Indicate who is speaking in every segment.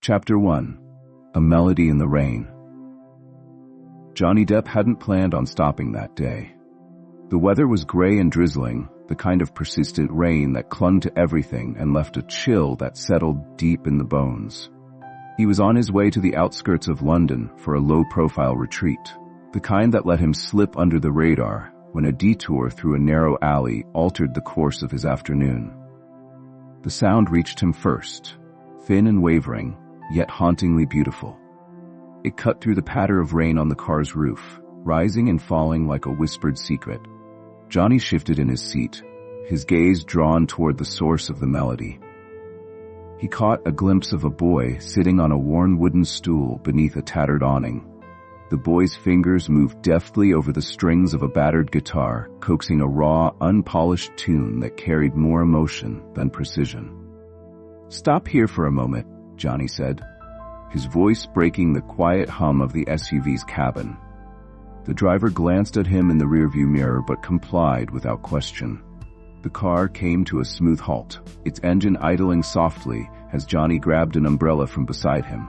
Speaker 1: Chapter 1. A Melody in the Rain. Johnny Depp hadn't planned on stopping that day. The weather was gray and drizzling, the kind of persistent rain that clung to everything and left a chill that settled deep in the bones. He was on his way to the outskirts of London for a low-profile retreat, the kind that let him slip under the radar when a detour through a narrow alley altered the course of his afternoon. The sound reached him first, thin and wavering, yet hauntingly beautiful. It cut through the patter of rain on the car's roof, rising and falling like a whispered secret. Johnny shifted in his seat, his gaze drawn toward the source of the melody. He caught a glimpse of a boy sitting on a worn wooden stool beneath a tattered awning. The boy's fingers moved deftly over the strings of a battered guitar, coaxing a raw, unpolished tune that carried more emotion than precision. "Stop here for a moment," Johnny said, his voice breaking the quiet hum of the SUV's cabin. The driver glanced at him in the rearview mirror but complied without question. The car came to a smooth halt, its engine idling softly as Johnny grabbed an umbrella from beside him.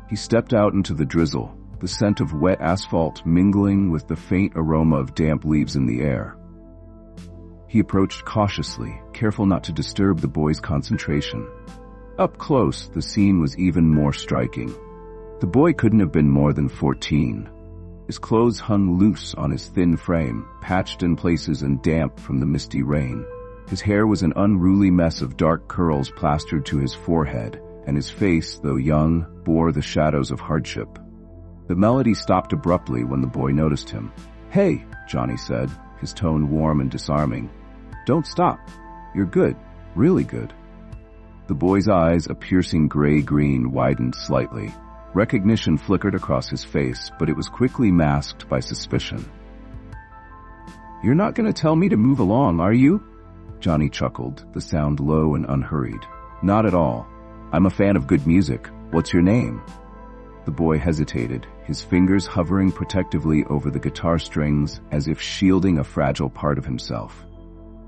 Speaker 1: He stepped out into the drizzle, the scent of wet asphalt mingling with the faint aroma of damp leaves in the air. He approached cautiously, careful not to disturb the boy's concentration. Up close, the scene was even more striking. The boy couldn't have been more than 14. His clothes hung loose on his thin frame, patched in places and damp from the misty rain. His hair was an unruly mess of dark curls plastered to his forehead, and his face, though young, bore the shadows of hardship. The melody stopped abruptly when the boy noticed him. "Hey," Johnny said, his tone warm and disarming. "Don't stop. You're good, really good." The boy's eyes, a piercing gray-green, widened slightly. Recognition flickered across his face, but it was quickly masked by suspicion. "You're not going to tell me to move along, are you?" Johnny chuckled, the sound low and unhurried. "Not at all. I'm a fan of good music. What's your name?" The boy hesitated, his fingers hovering protectively over the guitar strings as if shielding a fragile part of himself.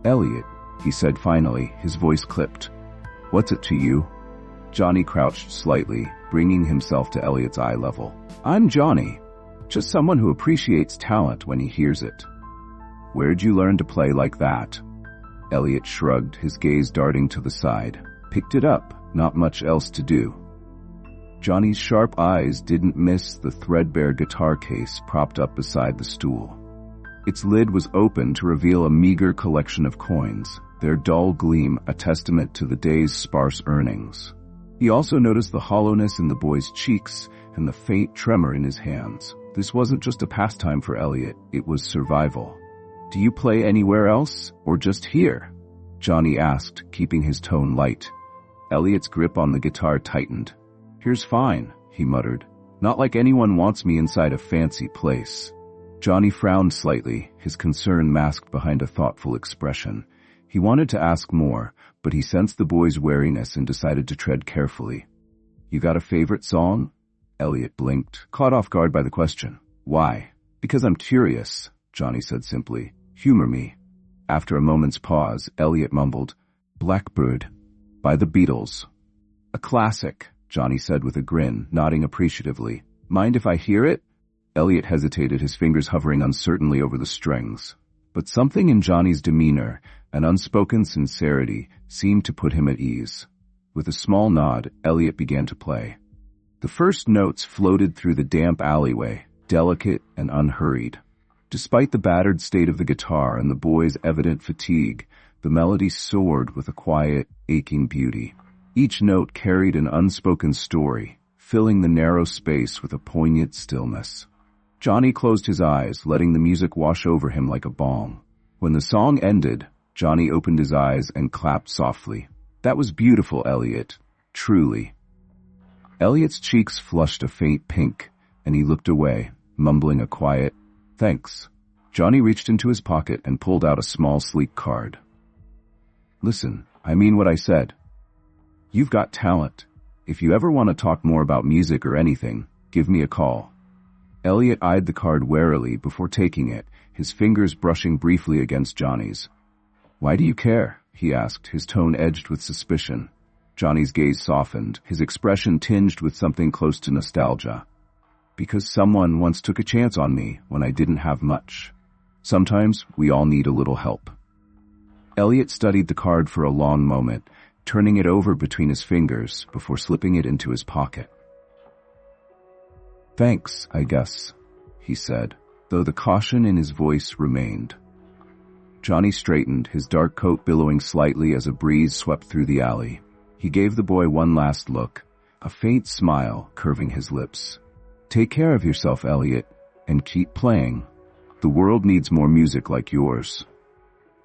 Speaker 1: "Elliot," he said finally, his voice clipped. "What's it to you?" Johnny crouched slightly, bringing himself to Elliot's eye level. "I'm Johnny. Just someone who appreciates talent when he hears it." "Where'd you learn to play like that?" Elliot shrugged, his gaze darting to the side. "Picked it up. Not much else to do." Johnny's sharp eyes didn't miss the threadbare guitar case propped up beside the stool. Its lid was open to reveal a meager collection of coins, their dull gleam a testament to the day's sparse earnings. He also noticed the hollowness in the boy's cheeks and the faint tremor in his hands. This wasn't just a pastime for Elliot, it was survival. "Do you play anywhere else, or just here?" Johnny asked, keeping his tone light. Elliot's grip on the guitar tightened. "Here's fine," he muttered. "Not like anyone wants me inside a fancy place." Johnny frowned slightly, his concern masked behind a thoughtful expression. He wanted to ask more, but he sensed the boy's wariness and decided to tread carefully. "You got a favorite song?" Elliot blinked, caught off guard by the question. "Why?" "Because I'm curious," Johnny said simply. "Humor me." After a moment's pause, Elliot mumbled, "Blackbird, by the Beatles." "A classic," Johnny said with a grin, nodding appreciatively. "Mind if I hear it?" Elliot hesitated, his fingers hovering uncertainly over the strings. But something in Johnny's demeanor, an unspoken sincerity, seemed to put him at ease. With a small nod, Elliot began to play. The first notes floated through the damp alleyway, delicate and unhurried. Despite the battered state of the guitar and the boy's evident fatigue, the melody soared with a quiet, aching beauty. Each note carried an unspoken story, filling the narrow space with a poignant stillness. Johnny closed his eyes, letting the music wash over him like a balm. When the song ended, Johnny opened his eyes and clapped softly. "That was beautiful, Elliot. Truly." Elliot's cheeks flushed a faint pink, and he looked away, mumbling a quiet, "Thanks." Johnny reached into his pocket and pulled out a small, sleek card. "Listen, I mean what I said. You've got talent. If you ever want to talk more about music or anything, give me a call." Elliot eyed the card warily before taking it, his fingers brushing briefly against Johnny's. "Why do you care?" he asked, his tone edged with suspicion. Johnny's gaze softened, his expression tinged with something close to nostalgia. Because someone once took a chance on me when I didn't have much. Sometimes we all need a little help. Elliot studied the card for a long moment, turning it over between his fingers before slipping it into his pocket. "Thanks, I guess," he said, though the caution in his voice remained. Johnny straightened, his dark coat billowing slightly as a breeze swept through the alley. He gave the boy one last look, a faint smile curving his lips. "Take care of yourself, Elliot, and keep playing. The world needs more music like yours."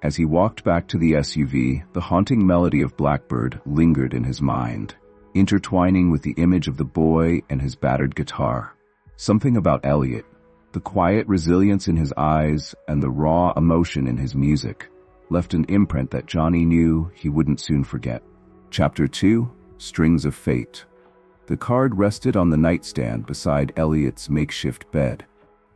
Speaker 1: As he walked back to the SUV, the haunting melody of Blackbird lingered in his mind, intertwining with the image of the boy and his battered guitar. Something about Elliot, the quiet resilience in his eyes and the raw emotion in his music, left an imprint that Johnny knew he wouldn't soon forget. Chapter 2, Strings of Fate. The card rested on the nightstand beside Elliot's makeshift bed.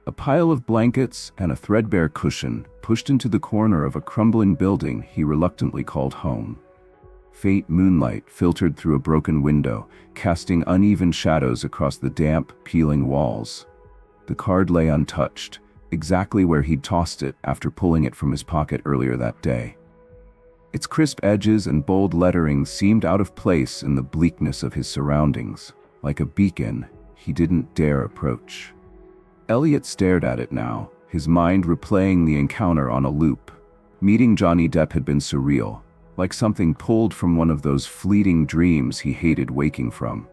Speaker 1: A pile of blankets and a threadbare cushion pushed into the corner of a crumbling building he reluctantly called home. Faint moonlight filtered through a broken window, casting uneven shadows across the damp, peeling walls. The card lay untouched, exactly where he'd tossed it after pulling it from his pocket earlier that day. Its crisp edges and bold lettering seemed out of place in the bleakness of his surroundings, like a beacon he didn't dare approach. Elliot stared at it now, his mind replaying the encounter on a loop. Meeting Johnny Depp had been surreal, like something pulled from one of those fleeting dreams he hated waking from.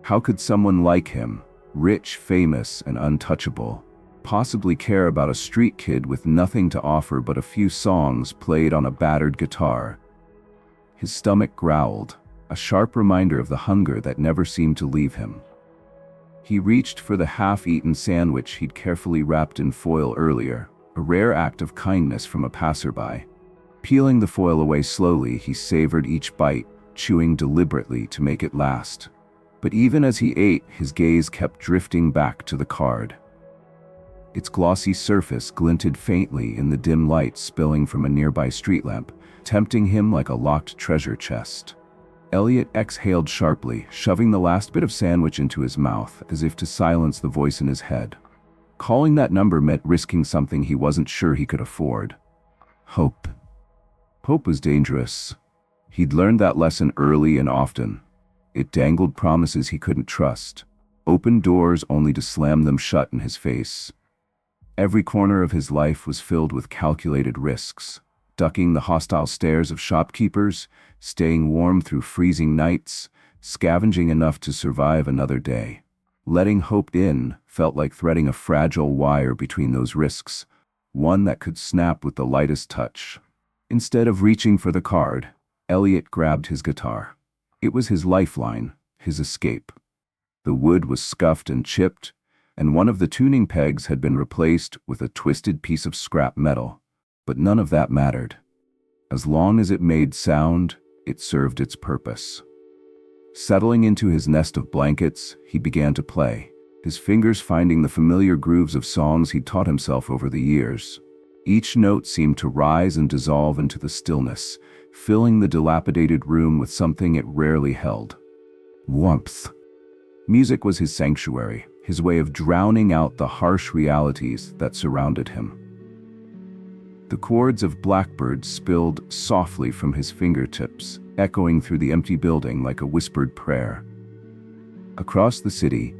Speaker 1: How could someone like him, rich, famous, and untouchable, possibly care about a street kid with nothing to offer but a few songs played on a battered guitar? His stomach growled, a sharp reminder of the hunger that never seemed to leave him. He reached for the half-eaten sandwich he'd carefully wrapped in foil earlier, a rare act of kindness from a passerby. Peeling the foil away slowly, he savored each bite, chewing deliberately to make it last. But even as he ate, his gaze kept drifting back to the card. Its glossy surface glinted faintly in the dim light spilling from a nearby street lamp, tempting him like a locked treasure chest. Elliot exhaled sharply, shoving the last bit of sandwich into his mouth, as if to silence the voice in his head. Calling that number meant risking something he wasn't sure he could afford. Hope. Hope was dangerous. He'd learned that lesson early and often. It dangled promises he couldn't trust, opened doors only to slam them shut in his face. Every corner of his life was filled with calculated risks, ducking the hostile stares of shopkeepers, staying warm through freezing nights, scavenging enough to survive another day. Letting hope in felt like threading a fragile wire between those risks, one that could snap with the lightest touch. Instead of reaching for the card, Elliot grabbed his guitar. It was his lifeline, his escape. The wood was scuffed and chipped, and one of the tuning pegs had been replaced with a twisted piece of scrap metal. But none of that mattered. As long as it made sound, it served its purpose. Settling into his nest of blankets, he began to play, his fingers finding the familiar grooves of songs he'd taught himself over the years. Each note seemed to rise and dissolve into the stillness, filling the dilapidated room with something it rarely held. Warmth. Music was his sanctuary, his way of drowning out the harsh realities that surrounded him. The chords of Blackbird spilled softly from his fingertips, echoing through the empty building like a whispered prayer. Across the city,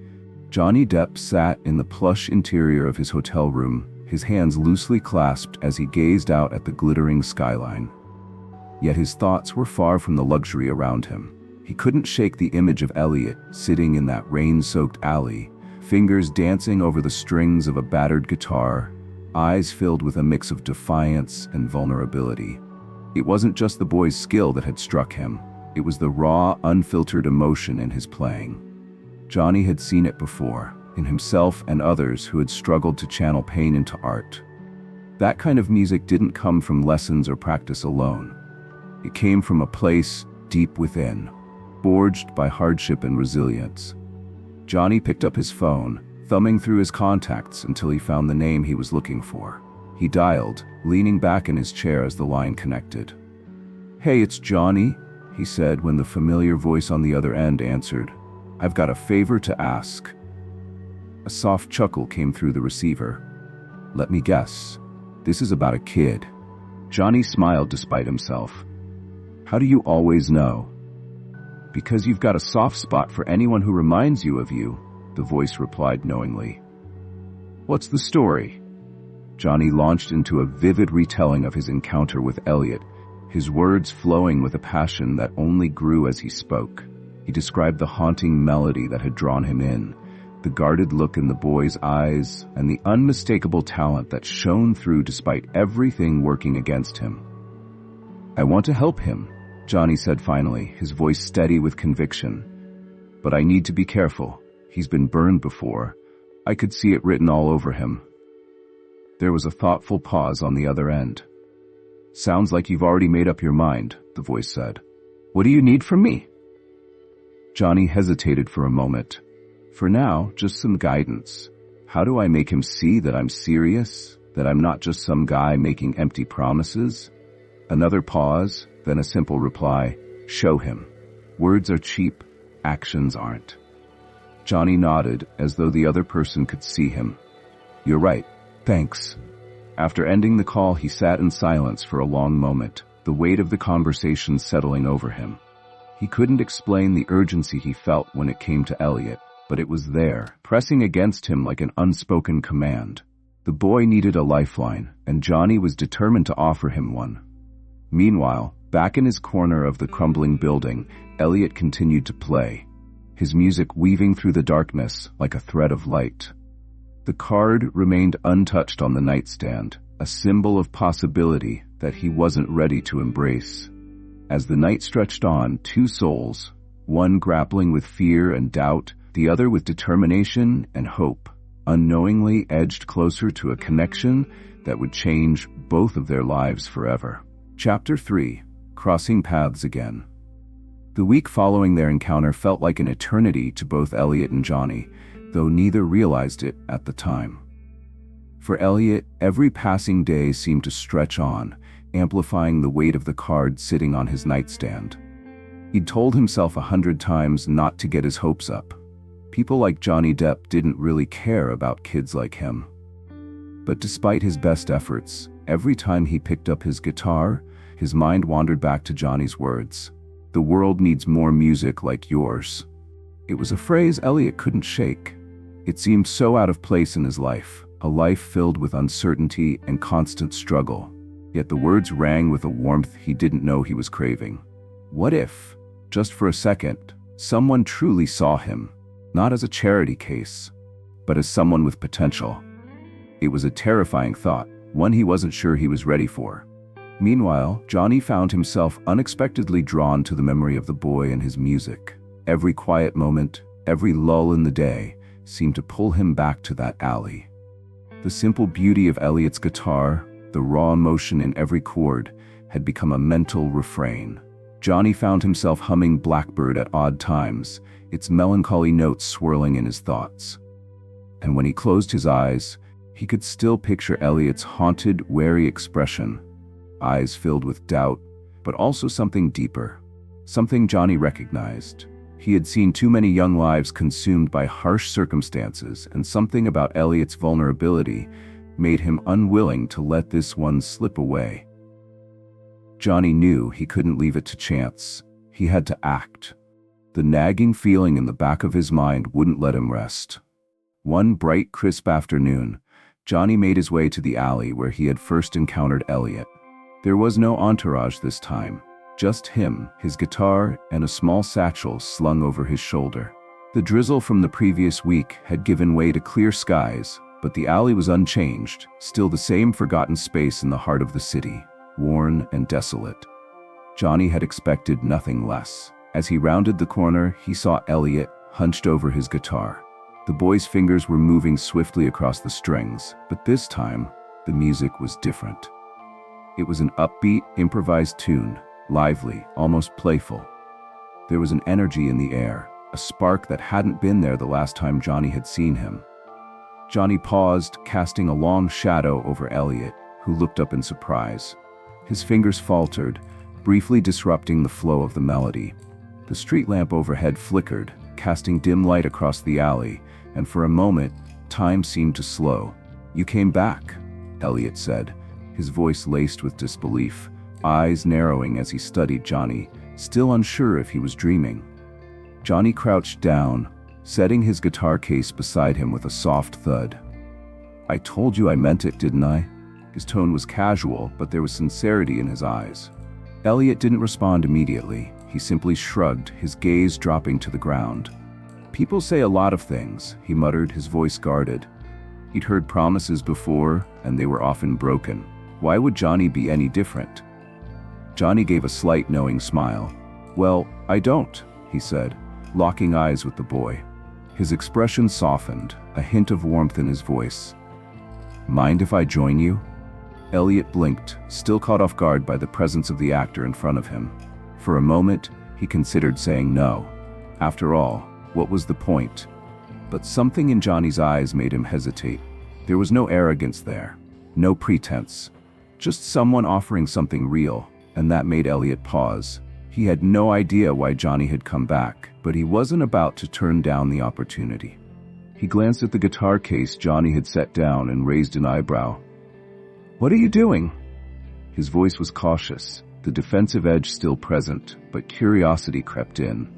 Speaker 1: Johnny Depp sat in the plush interior of his hotel room, his hands loosely clasped as he gazed out at the glittering skyline. Yet his thoughts were far from the luxury around him. He couldn't shake the image of Elliot sitting in that rain-soaked alley, fingers dancing over the strings of a battered guitar, eyes filled with a mix of defiance and vulnerability. It wasn't just the boy's skill that had struck him. It was the raw, unfiltered emotion in his playing. Johnny had seen it before, in himself and others who had struggled to channel pain into art. That kind of music didn't come from lessons or practice alone. It came from a place deep within, forged by hardship and resilience. Johnny picked up his phone, thumbing through his contacts until he found the name he was looking for. He dialed, leaning back in his chair as the line connected. "Hey, it's Johnny," he said when the familiar voice on the other end answered. "I've got a favor to ask." A soft chuckle came through the receiver. "Let me guess. This is about a kid." Johnny smiled despite himself. "How do you always know?" "Because you've got a soft spot for anyone who reminds you of you," the voice replied knowingly. "What's the story?" Johnny launched into a vivid retelling of his encounter with Elliot, his words flowing with a passion that only grew as he spoke. He described the haunting melody that had drawn him in, the guarded look in the boy's eyes, and the unmistakable talent that shone through despite everything working against him. "I want to help him," Johnny said finally, his voice steady with conviction. "But I need to be careful. He's been burned before. I could see it written all over him." There was a thoughtful pause on the other end. "Sounds like you've already made up your mind," the voice said. "What do you need from me?" Johnny hesitated for a moment. "For now, just some guidance. How do I make him see that I'm serious, that I'm not just some guy making empty promises?" Another pause, then a simple reply, "Show him. Words are cheap, actions aren't." Johnny nodded as though the other person could see him. "You're right. Thanks." After ending the call, he sat in silence for a long moment, the weight of the conversation settling over him. He couldn't explain the urgency he felt when it came to Elliot, but it was there, pressing against him like an unspoken command. The boy needed a lifeline, and Johnny was determined to offer him one. Meanwhile, back in his corner of the crumbling building, Elliot continued to play, his music weaving through the darkness like a thread of light. The card remained untouched on the nightstand, a symbol of possibility that he wasn't ready to embrace. As the night stretched on, two souls, one grappling with fear and doubt, the other with determination and hope, unknowingly edged closer to a connection that would change both of their lives forever. Chapter 3. Crossing Paths Again. The week following their encounter felt like an eternity to both Elliot and Johnny, though neither realized it at the time. For Elliot, every passing day seemed to stretch on, amplifying the weight of the card sitting on his nightstand. He'd told himself 100 times not to get his hopes up. People like Johnny Depp didn't really care about kids like him. But despite his best efforts, every time he picked up his guitar, his mind wandered back to Johnny's words. "The world needs more music like yours." It was a phrase Elliot couldn't shake. It seemed so out of place in his life, a life filled with uncertainty and constant struggle. Yet the words rang with a warmth he didn't know he was craving. What if, just for a second, someone truly saw him, not as a charity case, but as someone with potential? It was a terrifying thought, one he wasn't sure he was ready for. Meanwhile, Johnny found himself unexpectedly drawn to the memory of the boy and his music. Every quiet moment, every lull in the day, seemed to pull him back to that alley. The simple beauty of Elliot's guitar, the raw emotion in every chord, had become a mental refrain. Johnny found himself humming Blackbird at odd times, its melancholy notes swirling in his thoughts. And when he closed his eyes, he could still picture Elliot's haunted, wary expression, eyes filled with doubt, but also something deeper, something Johnny recognized. He had seen too many young lives consumed by harsh circumstances, and something about Elliot's vulnerability made him unwilling to let this one slip away. Johnny knew he couldn't leave it to chance. He had to act. The nagging feeling in the back of his mind wouldn't let him rest. One bright, crisp afternoon, Johnny made his way to the alley where he had first encountered Elliot. There was no entourage this time. Just him, his guitar, and a small satchel slung over his shoulder. The drizzle from the previous week had given way to clear skies, but the alley was unchanged, still the same forgotten space in the heart of the city, worn and desolate. Johnny had expected nothing less. As he rounded the corner, he saw Elliot hunched over his guitar. The boy's fingers were moving swiftly across the strings, but this time, the music was different. It was an upbeat, improvised tune, lively, almost playful. There was an energy in the air, a spark that hadn't been there the last time Johnny had seen him. Johnny paused, casting a long shadow over Elliot, who looked up in surprise. His fingers faltered, briefly disrupting the flow of the melody. The street lamp overhead flickered, casting dim light across the alley, and for a moment, time seemed to slow. "You came back," Elliot said, his voice laced with disbelief, eyes narrowing as he studied Johnny, still unsure if he was dreaming. Johnny crouched down, setting his guitar case beside him with a soft thud. "I told you I meant it, didn't I?" His tone was casual, but there was sincerity in his eyes. Elliot didn't respond immediately. He simply shrugged, his gaze dropping to the ground. "People say a lot of things," he muttered, his voice guarded. He'd heard promises before, and they were often broken. Why would Johnny be any different? Johnny gave a slight knowing smile. "Well, I don't," he said, locking eyes with the boy. His expression softened, a hint of warmth in his voice. "Mind if I join you?" Elliot blinked, still caught off guard by the presence of the actor in front of him. For a moment, he considered saying no. After all, what was the point? But something in Johnny's eyes made him hesitate. There was no arrogance there, no pretense. Just someone offering something real, and that made Elliot pause. He had no idea why Johnny had come back, but he wasn't about to turn down the opportunity. He glanced at the guitar case Johnny had set down and raised an eyebrow. "What are you doing?" His voice was cautious, the defensive edge still present, but curiosity crept in.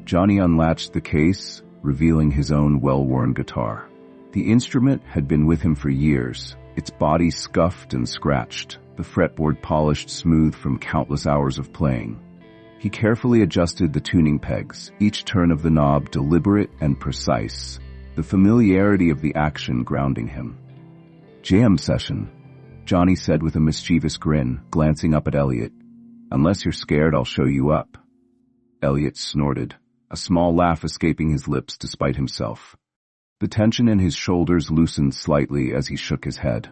Speaker 1: Johnny unlatched the case, revealing his own well-worn guitar. The instrument had been with him for years, its body scuffed and scratched, the fretboard polished smooth from countless hours of playing. He carefully adjusted the tuning pegs, each turn of the knob deliberate and precise, the familiarity of the action grounding him. "Jam session," Johnny said with a mischievous grin, glancing up at Elliot. "Unless you're scared, I'll show you up." Elliot snorted, a small laugh escaping his lips despite himself. The tension in his shoulders loosened slightly as he shook his head.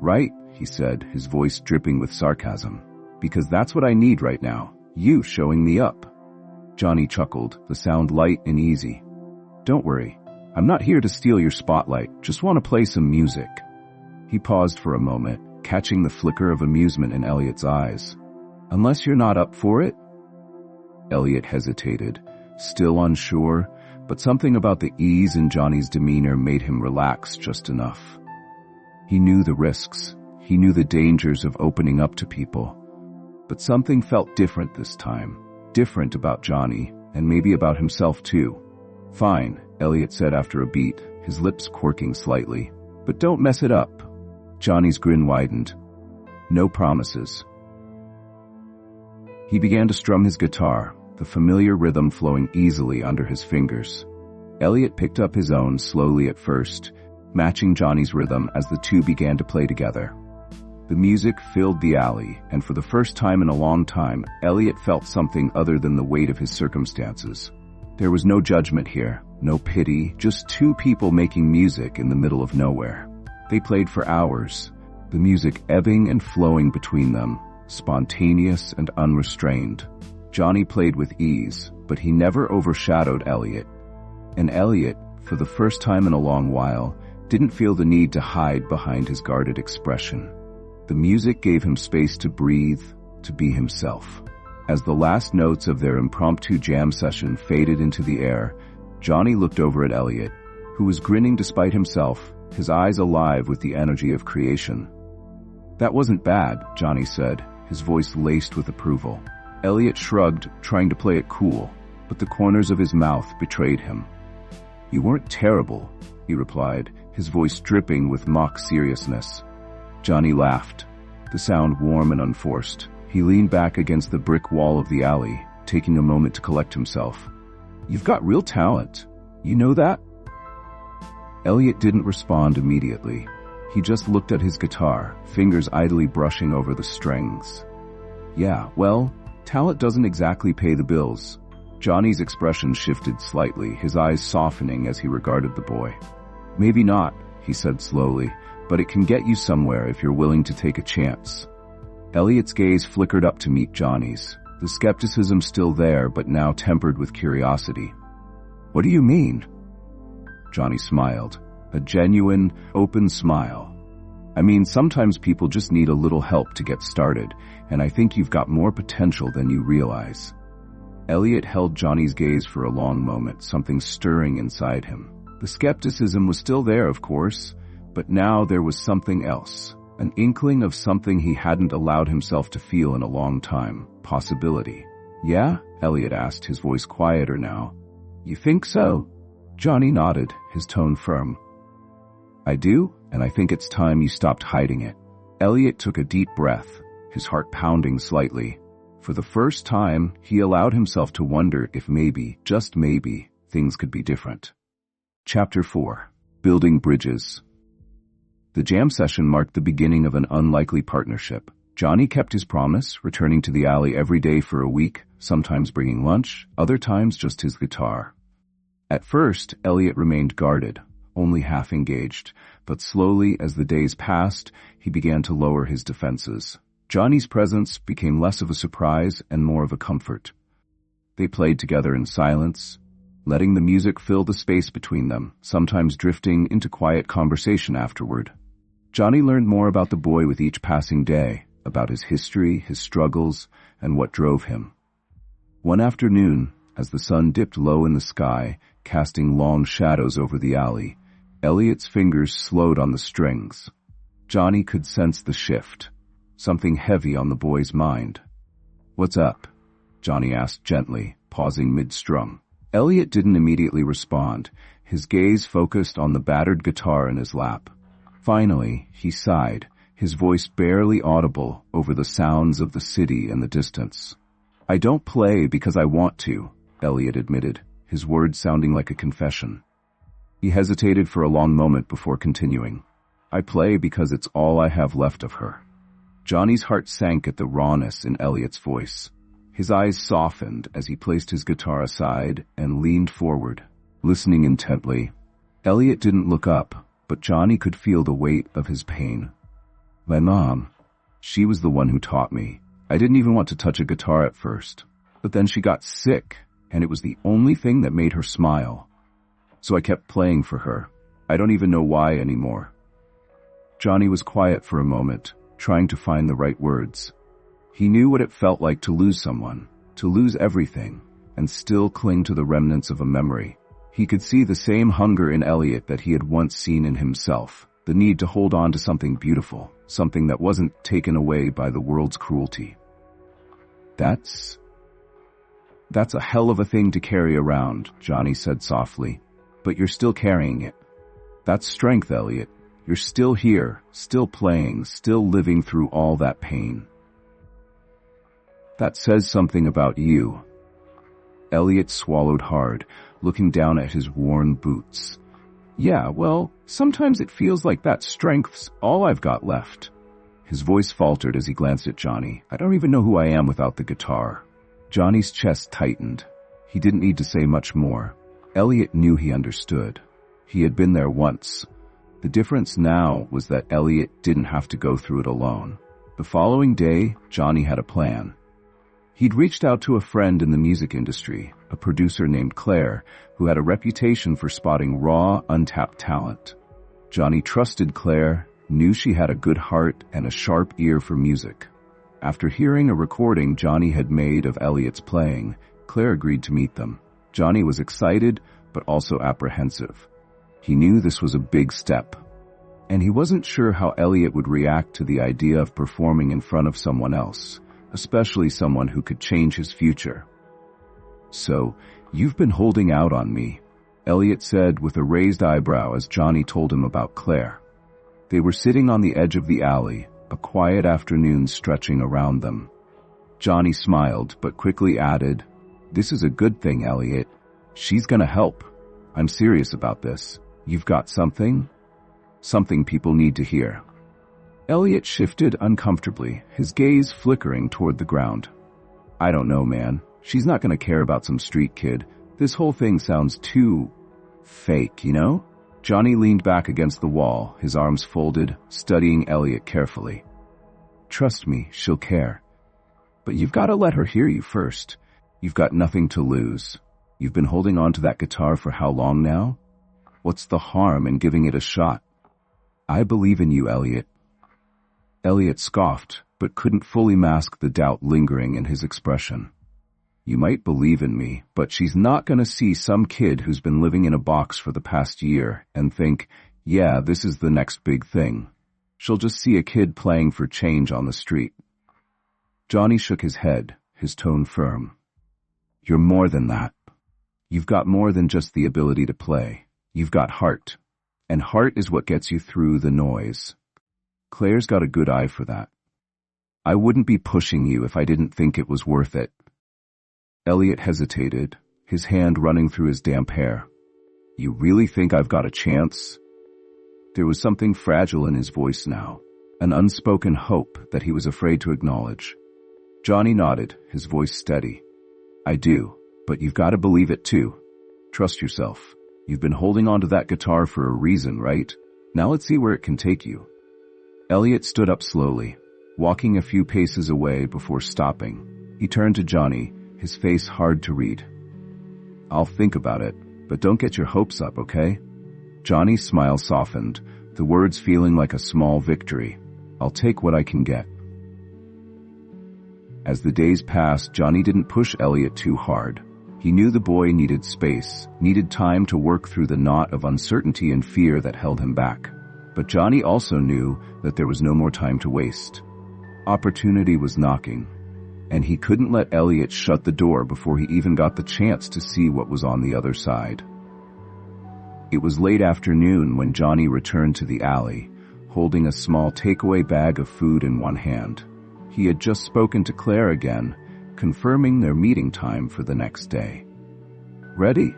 Speaker 1: "Right," he said, his voice dripping with sarcasm. "Because that's what I need right now, you showing me up." Johnny chuckled, the sound light and easy. "Don't worry, I'm not here to steal your spotlight, just want to play some music." He paused for a moment, catching the flicker of amusement in Elliot's eyes. "Unless you're not up for it?" Elliot hesitated, still unsure, but something about the ease in Johnny's demeanor made him relax just enough. He knew the risks, he knew the dangers of opening up to people. But something felt different this time, different about Johnny, and maybe about himself too. "Fine," Elliot said after a beat, his lips quirking slightly. "But don't mess it up." Johnny's grin widened. "No promises." He began to strum his guitar, the familiar rhythm flowing easily under his fingers. Elliot picked up his own slowly at first, matching Johnny's rhythm as the two began to play together. The music filled the alley, and for the first time in a long time, Elliot felt something other than the weight of his circumstances. There was no judgment here, no pity, just two people making music in the middle of nowhere. They played for hours, the music ebbing and flowing between them, spontaneous and unrestrained. Johnny played with ease, but he never overshadowed Elliot. And Elliot, for the first time in a long while, didn't feel the need to hide behind his guarded expression. The music gave him space to breathe, to be himself. As the last notes of their impromptu jam session faded into the air, Johnny looked over at Elliot, who was grinning despite himself, his eyes alive with the energy of creation. "That wasn't bad," Johnny said, his voice laced with approval. Elliot shrugged, trying to play it cool, but the corners of his mouth betrayed him. "You weren't terrible," he replied, his voice dripping with mock seriousness. Johnny laughed, the sound warm and unforced. He leaned back against the brick wall of the alley, taking a moment to collect himself. "You've got real talent. You know that?" Elliot didn't respond immediately. He just looked at his guitar, fingers idly brushing over the strings. "Yeah, well, talent doesn't exactly pay the bills." Johnny's expression shifted slightly, his eyes softening as he regarded the boy. "Maybe not," he said slowly, "but it can get you somewhere if you're willing to take a chance." Elliot's gaze flickered up to meet Johnny's, the skepticism still there but now tempered with curiosity. "What do you mean?" Johnny smiled, a genuine, open smile. I mean, sometimes people just need a little help to get started, and I think you've got more potential than you realize. Elliot held Johnny's gaze for a long moment, something stirring inside him. The skepticism was still there, of course, but now there was something else. An inkling of something he hadn't allowed himself to feel in a long time. Possibility. Yeah? Elliot asked, his voice quieter now. You think so? Johnny nodded, his tone firm. I do, and I think it's time you stopped hiding it. Elliot took a deep breath, his heart pounding slightly. For the first time, he allowed himself to wonder if maybe, just maybe, things could be different. Chapter 4. Building Bridges. The jam session marked the beginning of an unlikely partnership. Johnny kept his promise, returning to the alley every day for a week, sometimes bringing lunch, other times just his guitar. At first, Elliot remained guarded, only half engaged, but slowly, as the days passed, he began to lower his defenses. Johnny's presence became less of a surprise and more of a comfort. They played together in silence, letting the music fill the space between them, sometimes drifting into quiet conversation afterward. Johnny learned more about the boy with each passing day, about his history, his struggles, and what drove him. One afternoon, as the sun dipped low in the sky, casting long shadows over the alley, Elliot's fingers slowed on the strings. Johnny could sense the shift, something heavy on the boy's mind. What's up? Johnny asked gently, pausing mid-strum. Elliot didn't immediately respond, his gaze focused on the battered guitar in his lap. Finally, he sighed, his voice barely audible over the sounds of the city and the distance. I don't play because I want to, Elliot admitted, his words sounding like a confession. He hesitated for a long moment before continuing. I play because it's all I have left of her. Johnny's heart sank at the rawness in Elliot's voice. His eyes softened as he placed his guitar aside and leaned forward, listening intently. Elliot didn't look up, but Johnny could feel the weight of his pain. My mom, she was the one who taught me. I didn't even want to touch a guitar at first, but then she got sick, and it was the only thing that made her smile. So I kept playing for her. I don't even know why anymore. Johnny was quiet for a moment, trying to find the right words. He knew what it felt like to lose someone, to lose everything, and still cling to the remnants of a memory. He could see the same hunger in Elliot that he had once seen in himself, the need to hold on to something beautiful, something that wasn't taken away by the world's cruelty. That's a hell of a thing to carry around, Johnny said softly, but you're still carrying it. That's strength, Elliot. You're still here, still playing, still living through all that pain. That says something about you. Elliot swallowed hard, looking down at his worn boots. Yeah, well, sometimes it feels like that strength's all I've got left. His voice faltered as he glanced at Johnny. I don't even know who I am without the guitar. Johnny's chest tightened. He didn't need to say much more. Elliot knew he understood. He had been there once. The difference now was that Elliot didn't have to go through it alone. The following day, Johnny had a plan. He'd reached out to a friend in the music industry, a producer named Claire, who had a reputation for spotting raw, untapped talent. Johnny trusted Claire, knew she had a good heart and a sharp ear for music. After hearing a recording Johnny had made of Elliot's playing, Claire agreed to meet them. Johnny was excited, but also apprehensive. He knew this was a big step, and he wasn't sure how Elliot would react to the idea of performing in front of someone else, especially someone who could change his future. So, you've been holding out on me, Elliot said with a raised eyebrow as Johnny told him about Claire. They were sitting on the edge of the alley, a quiet afternoon stretching around them. Johnny smiled, but quickly added, This is a good thing, Elliot. She's gonna help. I'm serious about this. You've got something? Something people need to hear. Elliot shifted uncomfortably, his gaze flickering toward the ground. I don't know, man. She's not gonna care about some street kid. This whole thing sounds too fake, you know? Johnny leaned back against the wall, his arms folded, studying Elliot carefully. Trust me, she'll care. But you've got to let her hear you first. You've got nothing to lose. You've been holding on to that guitar for how long now? What's the harm in giving it a shot? I believe in you, Elliot. Elliot scoffed, but couldn't fully mask the doubt lingering in his expression. You might believe in me, but she's not gonna see some kid who's been living in a box for the past year and think, yeah, this is the next big thing. She'll just see a kid playing for change on the street. Johnny shook his head, his tone firm. You're more than that. You've got more than just the ability to play. You've got heart. And heart is what gets you through the noise. Claire's got a good eye for that. I wouldn't be pushing you if I didn't think it was worth it. Elliot hesitated, his hand running through his damp hair. You really think I've got a chance? There was something fragile in his voice now, an unspoken hope that he was afraid to acknowledge. Johnny nodded, his voice steady. I do, but you've got to believe it too. Trust yourself. You've been holding on to that guitar for a reason, right? Now let's see where it can take you. Elliot stood up slowly, walking a few paces away before stopping. He turned to Johnny, his face hard to read. I'll think about it, but don't get your hopes up, okay? Johnny's smile softened, the words feeling like a small victory. I'll take what I can get. As the days passed, Johnny didn't push Elliot too hard. He knew the boy needed space, needed time to work through the knot of uncertainty and fear that held him back. But Johnny also knew that there was no more time to waste. Opportunity was knocking, and he couldn't let Elliot shut the door before he even got the chance to see what was on the other side. It was late afternoon when Johnny returned to the alley, holding a small takeaway bag of food in one hand. He had just spoken to Claire again, confirming their meeting time for the next day. Ready?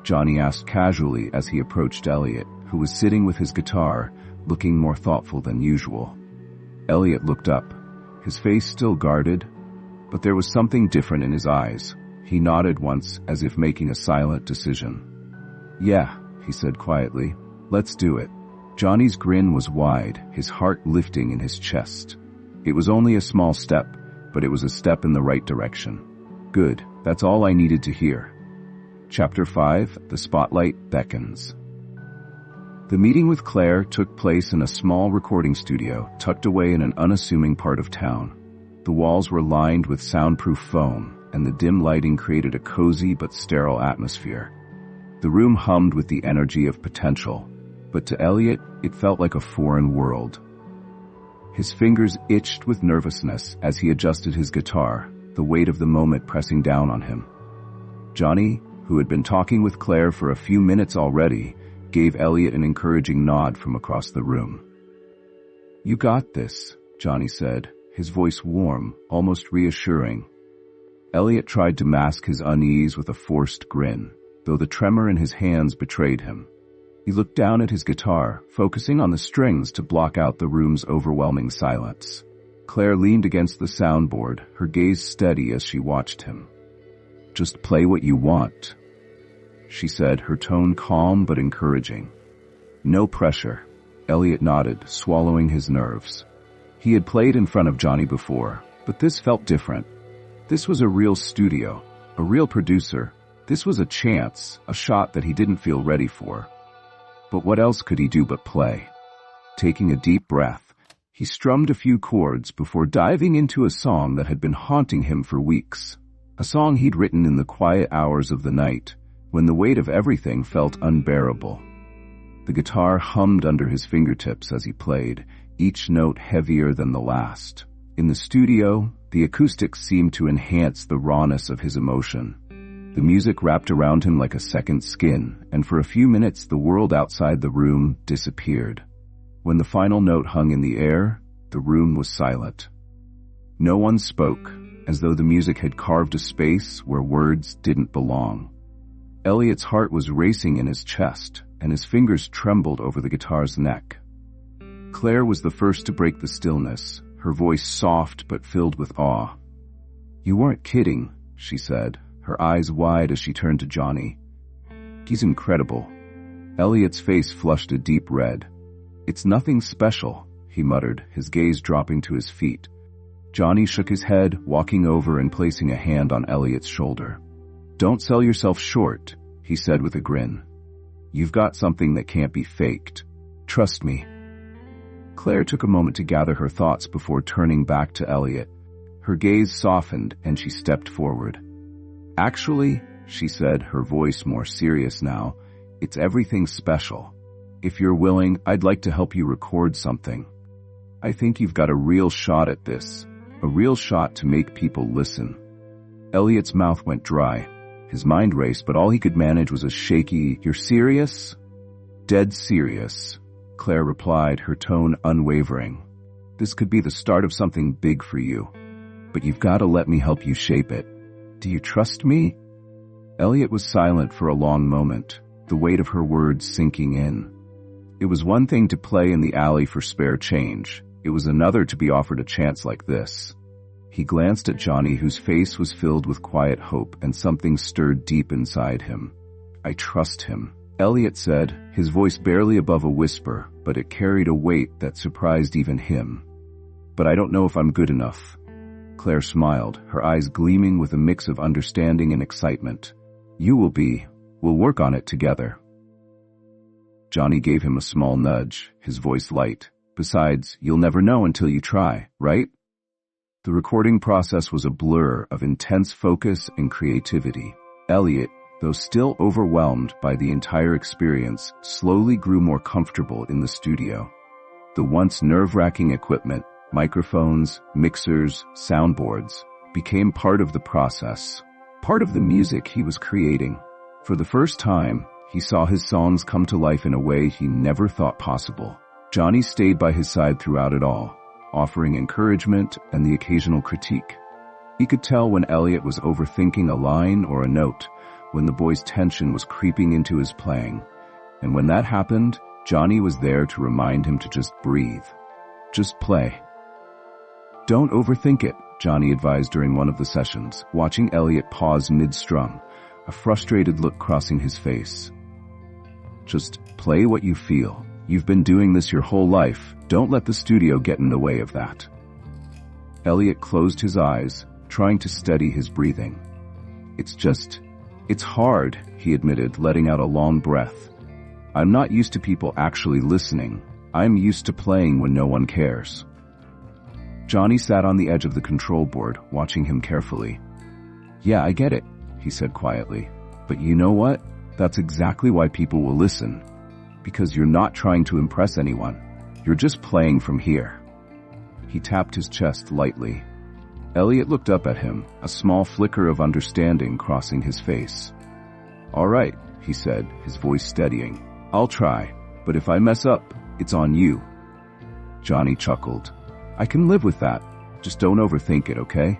Speaker 1: Johnny asked casually as he approached Elliot, who was sitting with his guitar, looking more thoughtful than usual. Elliot looked up, his face still guarded, but there was something different in his eyes. He nodded once as if making a silent decision. Yeah, he said quietly, let's do it. Johnny's grin was wide, his heart lifting in his chest. It was only a small step, but it was a step in the right direction. Good, that's all I needed to hear. Chapter 5, The Spotlight Beckons. The meeting with Claire took place in a small recording studio tucked away in an unassuming part of town. The walls were lined with soundproof foam, and the dim lighting created a cozy but sterile atmosphere. The room hummed with the energy of potential, but to Elliot, it felt like a foreign world. His fingers itched with nervousness as he adjusted his guitar, the weight of the moment pressing down on him. Johnny, who had been talking with Claire for a few minutes already, gave Elliot an encouraging nod from across the room. You got this, Johnny said, his voice warm, almost reassuring. Elliot tried to mask his unease with a forced grin, though the tremor in his hands betrayed him. He looked down at his guitar, focusing on the strings to block out the room's overwhelming silence. Claire leaned against the soundboard, her gaze steady as she watched him. Just play what you want, she said, her tone calm but encouraging. No pressure. Elliot nodded, swallowing his nerves. He had played in front of Johnny before, but this felt different. This was a real studio, a real producer. This was a chance, a shot that he didn't feel ready for. But what else could he do but play? Taking a deep breath, he strummed a few chords before diving into a song that had been haunting him for weeks. A song he'd written in the quiet hours of the night, when the weight of everything felt unbearable. The guitar hummed under his fingertips as he played, each note heavier than the last. In the studio, the acoustics seemed to enhance the rawness of his emotion. The music wrapped around him like a second skin, and for a few minutes the world outside the room disappeared. When the final note hung in the air, the room was silent. No one spoke, as though the music had carved a space where words didn't belong. Elliot's heart was racing in his chest, and his fingers trembled over the guitar's neck. Claire was the first to break the stillness, her voice soft but filled with awe. You weren't kidding, she said, her eyes wide as she turned to Johnny. He's incredible. Elliot's face flushed a deep red. It's nothing special, he muttered, his gaze dropping to his feet. Johnny shook his head, walking over and placing a hand on Elliot's shoulder. Don't sell yourself short, he said with a grin. You've got something that can't be faked. Trust me. Claire took a moment to gather her thoughts before turning back to Elliot. Her gaze softened and she stepped forward. "Actually," she said, her voice more serious now, "it's everything special. If you're willing, I'd like to help you record something. I think you've got a real shot at this, a real shot to make people listen." Elliot's mouth went dry. His mind raced, but all he could manage was a shaky, "You're serious?" "Dead serious," Claire replied, her tone unwavering. "This could be the start of something big for you. But you've got to let me help you shape it. Do you trust me?" Elliot was silent for a long moment, the weight of her words sinking in. It was one thing to play in the alley for spare change. It was another to be offered a chance like this. He glanced at Johnny, whose face was filled with quiet hope, and something stirred deep inside him. "I trust him," Elliot said, his voice barely above a whisper, but it carried a weight that surprised even him. "But I don't know if I'm good enough." Claire smiled, her eyes gleaming with a mix of understanding and excitement. "You will be. We'll work on it together." Johnny gave him a small nudge, his voice light. "Besides, you'll never know until you try, right?" The recording process was a blur of intense focus and creativity. Elliot, though still overwhelmed by the entire experience, slowly grew more comfortable in the studio. The once nerve-wracking equipment, microphones, mixers, soundboards, became part of the process, part of the music he was creating. For the first time, he saw his songs come to life in a way he never thought possible. Johnny stayed by his side throughout it all, offering encouragement and the occasional critique. He could tell when Elliot was overthinking a line or a note, when the boy's tension was creeping into his playing. And when that happened, Johnny was there to remind him to just breathe. Just play. "Don't overthink it," Johnny advised during one of the sessions, watching Elliot pause mid-strum, a frustrated look crossing his face. "Just play what you feel. You've been doing this your whole life. Don't let the studio get in the way of that." Elliot closed his eyes, trying to steady his breathing. It's hard," he admitted, letting out a long breath. "I'm not used to people actually listening. I'm used to playing when no one cares." Johnny sat on the edge of the control board, watching him carefully. "Yeah, I get it," he said quietly. "But you know what? That's exactly why people will listen. Because you're not trying to impress anyone. You're just playing from here." He tapped his chest lightly. Elliot looked up at him, a small flicker of understanding crossing his face. "All right," he said, his voice steadying. "I'll try, but if I mess up, it's on you." Johnny chuckled. "I can live with that. Just don't overthink it, okay?"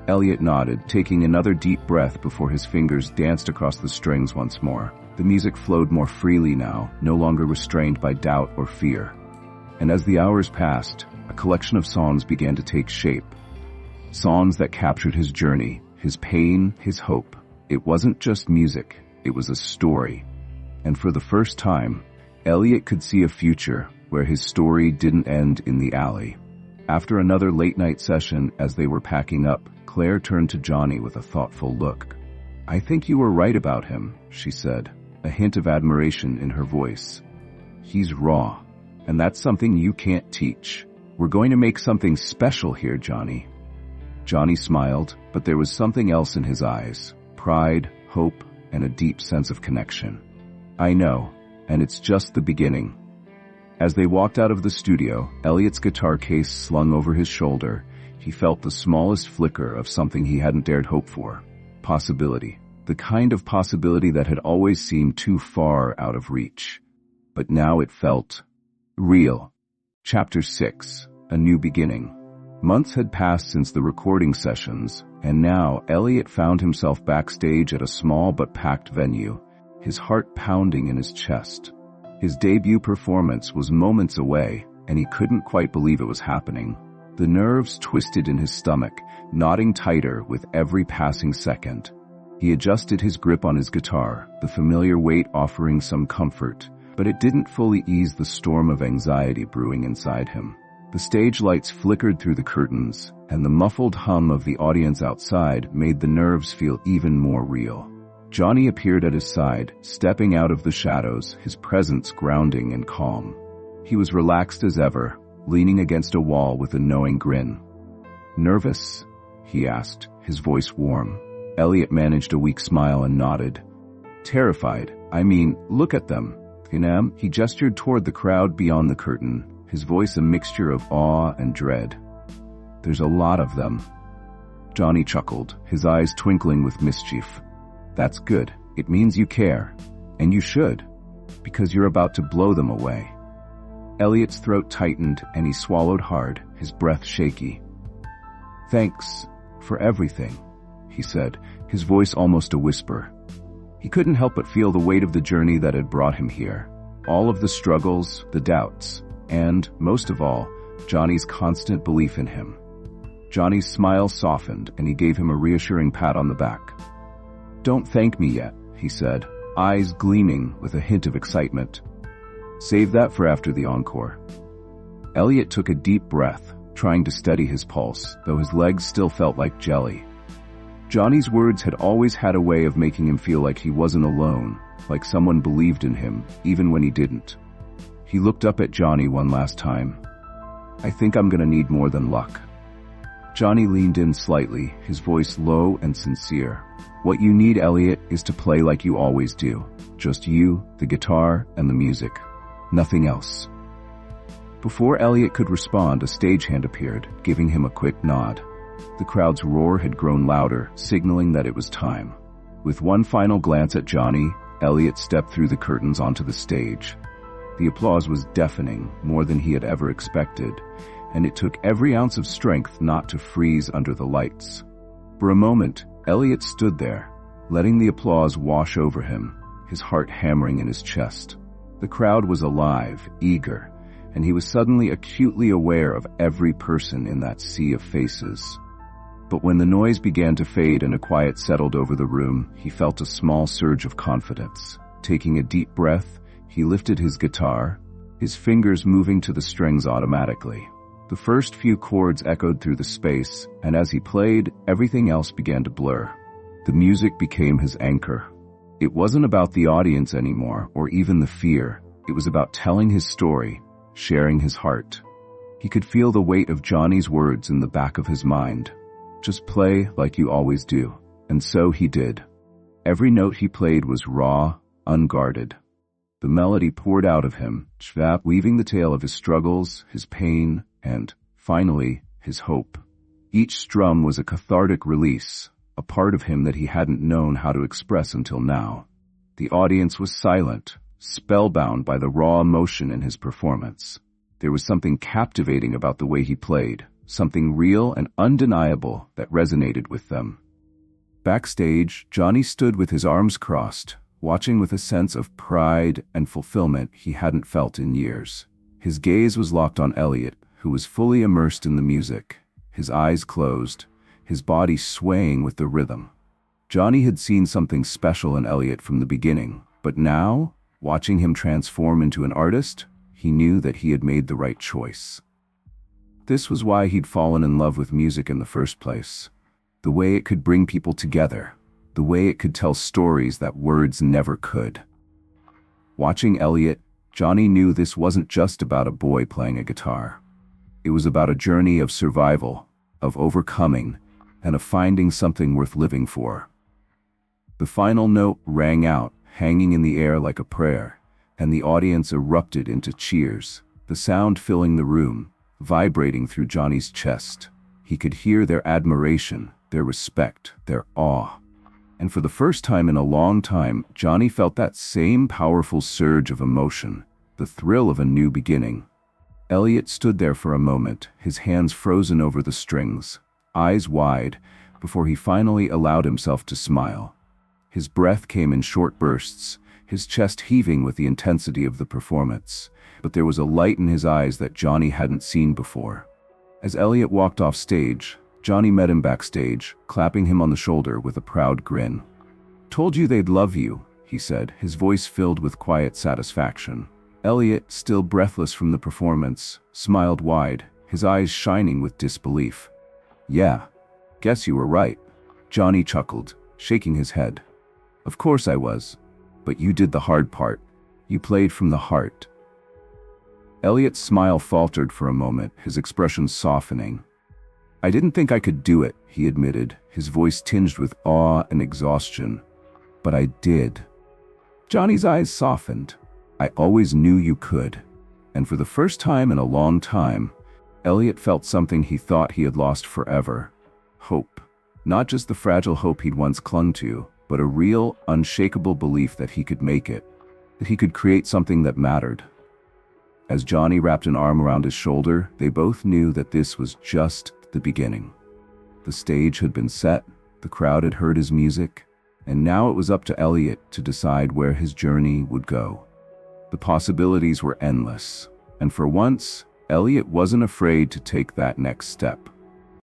Speaker 1: Elliot nodded, taking another deep breath before his fingers danced across the strings once more. The music flowed more freely now, no longer restrained by doubt or fear. And as the hours passed, a collection of songs began to take shape. Songs that captured his journey, his pain, his hope. It wasn't just music, it was a story. And for the first time, Elliot could see a future where his story didn't end in the alley. After another late-night session, as they were packing up, Claire turned to Johnny with a thoughtful look. "I think you were right about him," she said, a hint of admiration in her voice. "He's raw, and that's something you can't teach. We're going to make something special here, Johnny." Johnny smiled, but there was something else in his eyes. Pride, hope, and a deep sense of connection. "I know, and it's just the beginning." As they walked out of the studio, Elliot's guitar case slung over his shoulder, he felt the smallest flicker of something he hadn't dared hope for. Possibility. The kind of possibility that had always seemed too far out of reach. But now it felt real. Chapter 6. A New Beginning. Months had passed since the recording sessions, and now Elliot found himself backstage at a small but packed venue, his heart pounding in his chest. His debut performance was moments away, and he couldn't quite believe it was happening. The nerves twisted in his stomach, knotting tighter with every passing second. He adjusted his grip on his guitar, the familiar weight offering some comfort, but it didn't fully ease the storm of anxiety brewing inside him. The stage lights flickered through the curtains, and the muffled hum of the audience outside made the nerves feel even more real. Johnny appeared at his side, stepping out of the shadows, his presence grounding and calm. He was relaxed as ever, leaning against a wall with a knowing grin. "Nervous?" he asked, his voice warm. Elliot managed a weak smile and nodded. "Terrified. I mean, look at them. He gestured toward the crowd beyond the curtain, his voice a mixture of awe and dread. "There's a lot of them." Johnny chuckled, his eyes twinkling with mischief. "That's good. It means you care. And you should, because you're about to blow them away." Elliot's throat tightened and he swallowed hard, his breath shaky. "Thanks for everything," he said, his voice almost a whisper. He couldn't help but feel the weight of the journey that had brought him here. All of the struggles, the doubts, and, most of all, Johnny's constant belief in him. Johnny's smile softened and he gave him a reassuring pat on the back. "Don't thank me yet," he said, eyes gleaming with a hint of excitement. "Save that for after the encore." Elliot took a deep breath, trying to steady his pulse, though his legs still felt like jelly. Johnny's words had always had a way of making him feel like he wasn't alone, like someone believed in him, even when he didn't. He looked up at Johnny one last time. "I think I'm gonna need more than luck." Johnny leaned in slightly, his voice low and sincere. "What you need, Elliot, is to play like you always do. Just you, the guitar, and the music. Nothing else." Before Elliot could respond, a stagehand appeared, giving him a quick nod. The crowd's roar had grown louder, signaling that it was time. With one final glance at Johnny, Elliot stepped through the curtains onto the stage. The applause was deafening, more than he had ever expected, and it took every ounce of strength not to freeze under the lights. For a moment, Elliot stood there, letting the applause wash over him, his heart hammering in his chest. The crowd was alive, eager, and he was suddenly acutely aware of every person in that sea of faces. But when the noise began to fade and a quiet settled over the room, he felt a small surge of confidence. Taking a deep breath, he lifted his guitar, his fingers moving to the strings automatically. The first few chords echoed through the space, and as he played, everything else began to blur. The music became his anchor. It wasn't about the audience anymore, or even the fear. It was about telling his story, sharing his heart. He could feel the weight of Johnny's words in the back of his mind. "Just play like you always do." And so he did. Every note he played was raw, unguarded. The melody poured out of him, weaving the tale of his struggles, his pain, and, finally, his hope. Each strum was a cathartic release, a part of him that he hadn't known how to express until now. The audience was silent, spellbound by the raw emotion in his performance. There was something captivating about the way he played, something real and undeniable that resonated with them. Backstage, Johnny stood with his arms crossed, watching with a sense of pride and fulfillment he hadn't felt in years. His gaze was locked on Elliot, who was fully immersed in the music, his eyes closed, his body swaying with the rhythm. Johnny had seen something special in Elliot from the beginning, but now, watching him transform into an artist, he knew that he had made the right choice. This was why he'd fallen in love with music in the first place. The way it could bring people together, the way it could tell stories that words never could. Watching Elliot, Johnny knew this wasn't just about a boy playing a guitar. It was about a journey of survival, of overcoming, and of finding something worth living for. The final note rang out, hanging in the air like a prayer, and the audience erupted into cheers, the sound filling the room, vibrating through Johnny's chest. He could hear their admiration, their respect, their awe. And for the first time in a long time, Johnny felt that same powerful surge of emotion, the thrill of a new beginning. Elliot stood there for a moment, his hands frozen over the strings, eyes wide, before he finally allowed himself to smile. His breath came in short bursts, his chest heaving with the intensity of the performance, but there was a light in his eyes that Johnny hadn't seen before. As Elliot walked off stage, Johnny met him backstage, clapping him on the shoulder with a proud grin. "Told you they'd love you," he said, his voice filled with quiet satisfaction. Elliot, still breathless from the performance, smiled wide, his eyes shining with disbelief. "Yeah, guess you were right," Johnny chuckled, shaking his head. "Of course I was, but you did the hard part. You played from the heart." Elliot's smile faltered for a moment, his expression softening. "I didn't think I could do it," he admitted, his voice tinged with awe and exhaustion. "But I did." Johnny's eyes softened. "I always knew you could." And for the first time in a long time, Elliot felt something he thought he had lost forever. Hope. Not just the fragile hope he'd once clung to, but a real, unshakable belief that he could make it, that he could create something that mattered. As Johnny wrapped an arm around his shoulder, they both knew that this was just the beginning. The stage had been set, the crowd had heard his music, and now it was up to Elliot to decide where his journey would go. The possibilities were endless, and for once, Elliot wasn't afraid to take that next step.